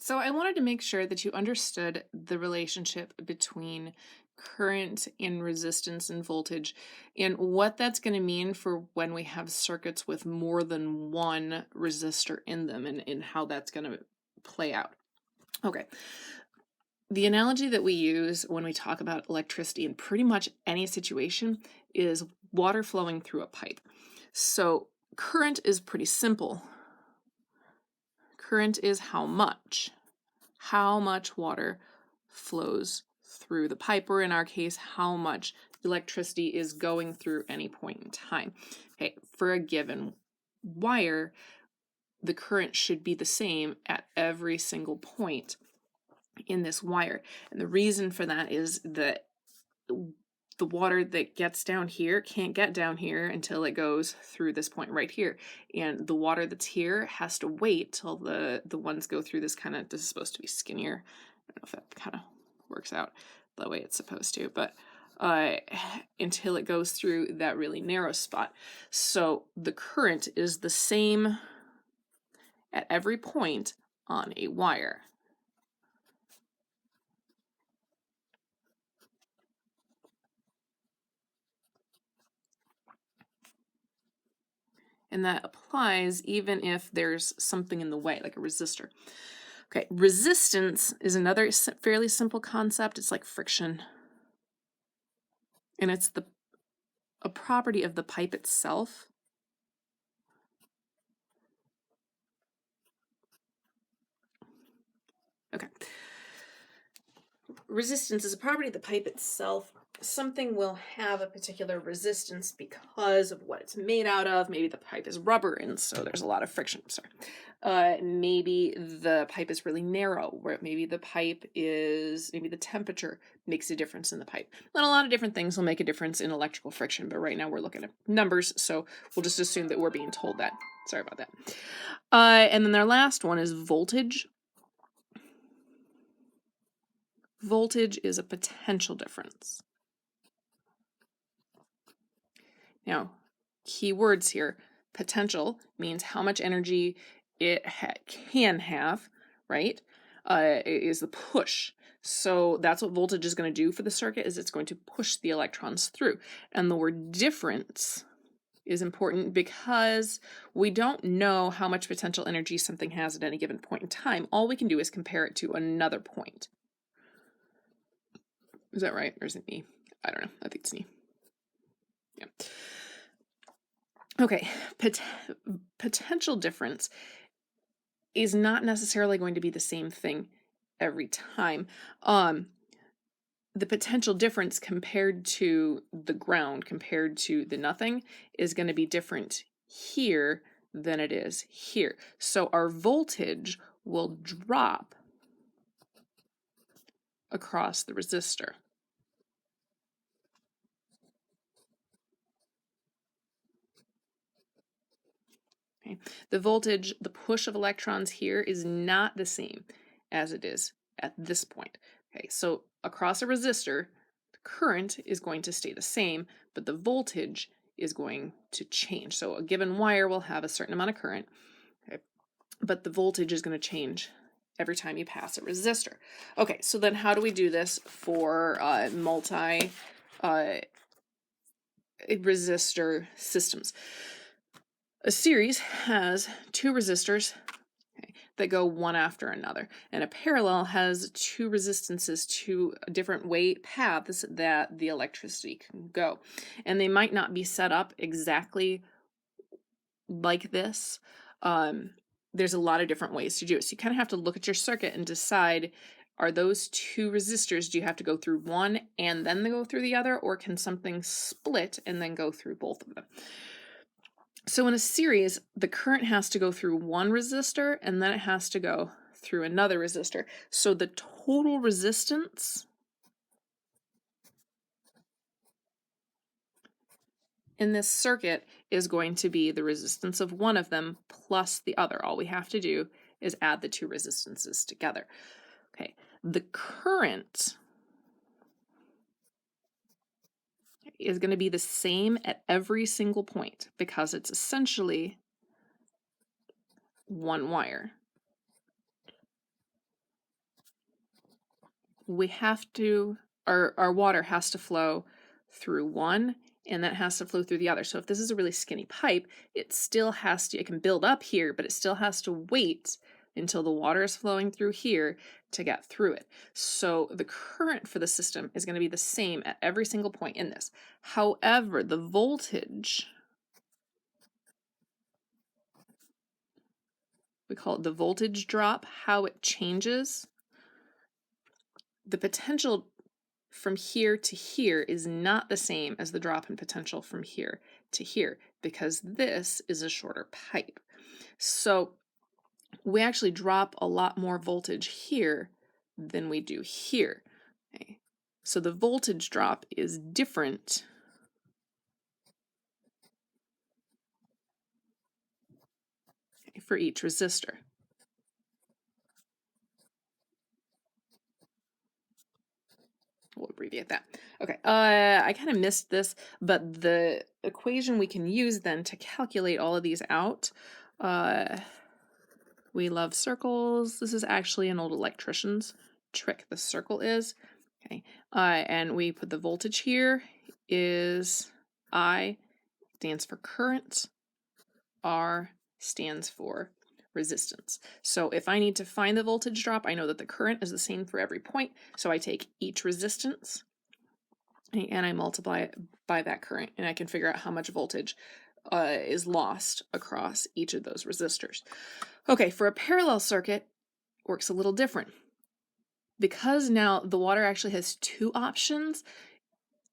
So I wanted to make sure that you understood the relationship between current and resistance and voltage and what that's going to mean for when we have circuits with more than one resistor in them and how that's going to play out. Okay. The analogy that we use when we talk about electricity in pretty much any situation is water flowing through a pipe. So current is pretty simple. Current is how much water flows through the pipe, or in our case, how much electricity is going through any point in time. Okay, for a given wire, the current should be the same at every single point in this wire. And the reason for that is that the water that gets down here can't get down here until it goes through this point right here. And the water that's here has to wait till the ones go through this this is supposed to be skinnier. I don't know if that kind of works out the way it's supposed to, but until it goes through that really narrow spot. So the current is the same at every point on a wire. And that applies even if there's something in the way, like a resistor. Okay, resistance is another fairly simple concept. It's like friction. And it's a property of the pipe itself. Okay. Resistance is a property of the pipe itself. Something will have a particular resistance because of what it's made out of. Maybe the pipe is rubber and so there's a lot of friction. Maybe the pipe is really narrow, where maybe the temperature makes a difference in the pipe. And a lot of different things will make a difference in electrical friction, but right now we're looking at numbers, so we'll just assume that we're being told that. Sorry about that. And then our last one is voltage. Voltage is a potential difference. Now, key words here. Potential means how much energy it can have, right? Is the push. So that's what voltage is going to do for the circuit, is it's going to push the electrons through. And the word difference is important because we don't know how much potential energy something has at any given point in time. All we can do is compare it to another point. Is that right? Or is it me? I don't know. I think it's me. Yeah. Okay. Potential difference is not necessarily going to be the same thing every time. The potential difference compared to the ground, compared to the nothing, is going to be different here than it is here. So our voltage will drop across the resistor. Okay. The voltage, the push of electrons here is not the same as it is at this point. Okay, so across a resistor, the current is going to stay the same, but the voltage is going to change. So a given wire will have a certain amount of current, okay, but the voltage is going to change every time you pass a resistor. Okay, so then how do we do this for multi resistor systems? A series has two resistors that go one after another, and a parallel has two resistances to different paths that the electricity can go. And they might not be set up exactly like this. There's a lot of different ways to do it. So you kind of have to look at your circuit and decide, are those two resistors, do you have to go through one and then go through the other, or can something split and then go through both of them? So in a series, the current has to go through one resistor and then it has to go through another resistor. So the total resistance in this circuit is going to be the resistance of one of them plus the other. All we have to do is add the two resistances together. Okay, the current is going to be the same at every single point because it's essentially one wire. we have to, our water has to flow through one, and that has to flow through the other. So if this is a really skinny pipe, it still has to, it can build up here, but it still has to wait until the water is flowing through here to get through it. So the current for the system is going to be the same at every single point in this. However, the voltage, we call it the voltage drop, how it changes. The potential from here to here is not the same as the drop in potential from here to here, because this is a shorter pipe. So we actually drop a lot more voltage here than we do here. Okay. So the voltage drop is different for each resistor. We'll abbreviate that. Okay, I kind of missed this, but the equation we can use then to calculate all of these out, we love circles. This is actually an old electrician's trick. The circle is, okay, and we put the voltage here is I, stands for current, R stands for resistance. So if I need to find the voltage drop, I know that the current is the same for every point. So I take each resistance and I multiply it by that current, and I can figure out how much voltage is lost across each of those resistors. Okay, for a parallel circuit, works a little different. Because now the water actually has two options,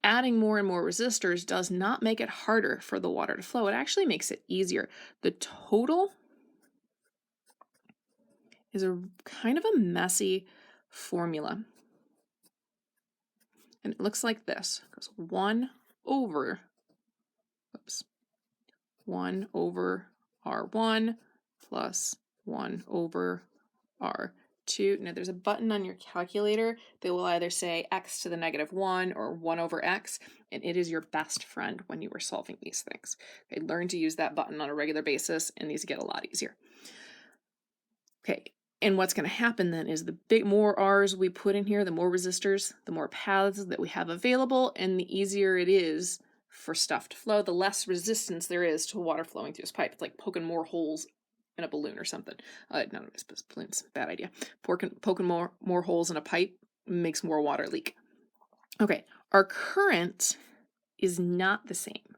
adding more and more resistors does not make it harder for the water to flow. It actually makes it easier. The total is a kind of a messy formula. And it looks like this. It goes 1 over R1 plus 1 over R2. Now there's a button on your calculator that will either say x to the negative 1 or 1 over x, and it is your best friend when you are solving these things. Okay, learn to use that button on a regular basis, and these get a lot easier. Okay, and what's going to happen then is the more R's we put in here, the more resistors, the more paths that we have available, and the easier it is for stuff to flow, the less resistance there is to water flowing through this pipe. It's like poking more holes in a balloon or something. No, balloon's a bad idea. Poking more holes in a pipe makes more water leak. Okay, our current is not the same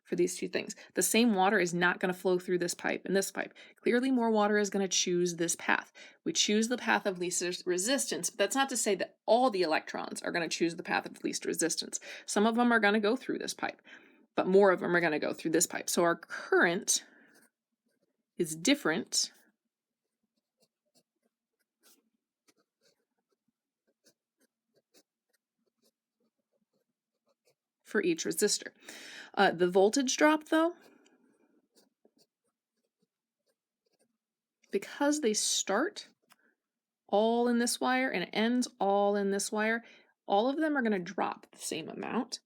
for these two things. The same water is not going to flow through this pipe and this pipe. Clearly more water is going to choose this path. We choose the path of least resistance, but that's not to say that all the electrons are going to choose the path of least resistance. Some of them are going to go through this pipe, but more of them are going to go through this pipe. So our current is different for each resistor. The voltage drop, though, because they start all in this wire and it ends all in this wire, all of them are going to drop the same amount.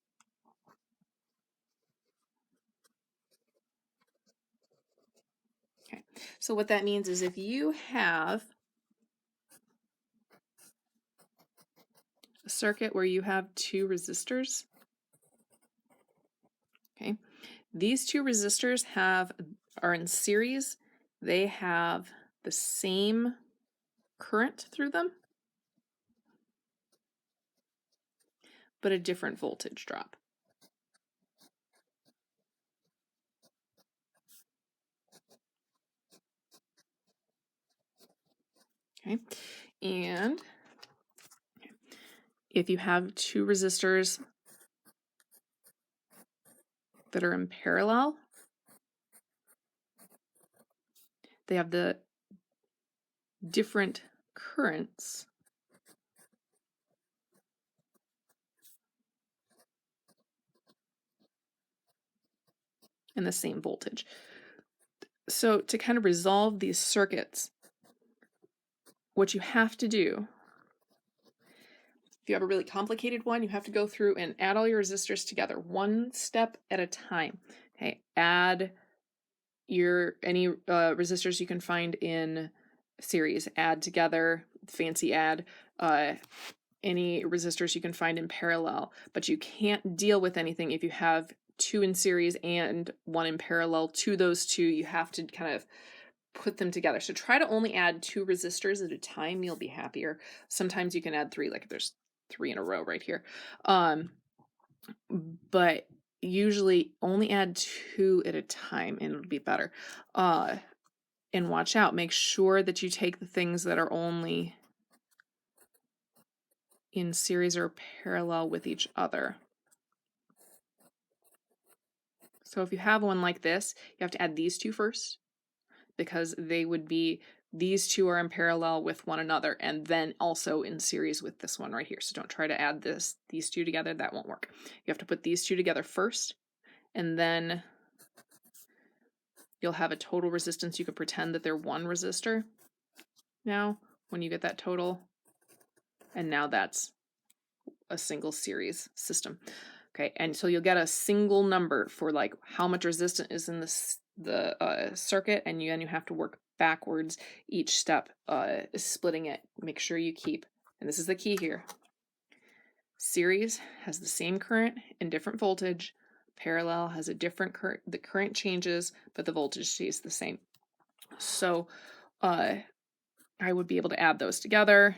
Okay, so what that means is if you have a circuit where you have two resistors, okay, these two resistors are in series. They have the same current through them, but a different voltage drop. Okay, and if you have two resistors that are in parallel, they have the different currents and the same voltage. So to kind of resolve these circuits, what you have to do, if you have a really complicated one, you have to go through and add all your resistors together one step at a time. Okay, add any resistors you can find in series, add together, fancy add, any resistors you can find in parallel, but you can't deal with anything if you have 2 in series and 1 in parallel to those 2. You have to kind of put them together. So try to only add 2 resistors at a time. You'll be happier. Sometimes you can add 3, like there's 3 in a row right here. But usually only add 2 at a time and it'll be better. And watch out. Make sure that you take the things that are only in series or parallel with each other. So if you have one like this, you have to add these 2 first, because they would be, these 2 are in parallel with one another and then also in series with this one right here. So don't try to add these 2 together. That won't work. You have to put these 2 together first, and then you'll have a total resistance. You could pretend that they're 1 resistor now when you get that total. And now that's a single series system. Okay, and so you'll get a single number for like how much resistance is in the circuit, and then you have to work backwards each step, splitting it. Make sure you keep, and this is the key here, series has the same current and different voltage. Parallel has a different current. The current changes, but the voltage stays the same. So I would be able to add those together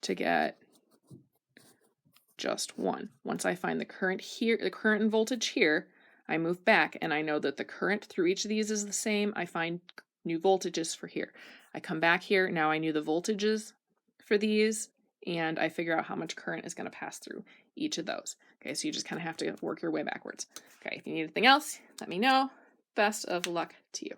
to get just 1. Once I find the current here, the current and voltage here, I move back and I know that the current through each of these is the same. I find new voltages for here. I come back here, now I knew the voltages for these, and I figure out how much current is going to pass through each of those. Okay, so you just kind of have to work your way backwards. Okay, if you need anything else, let me know. Best of luck to you.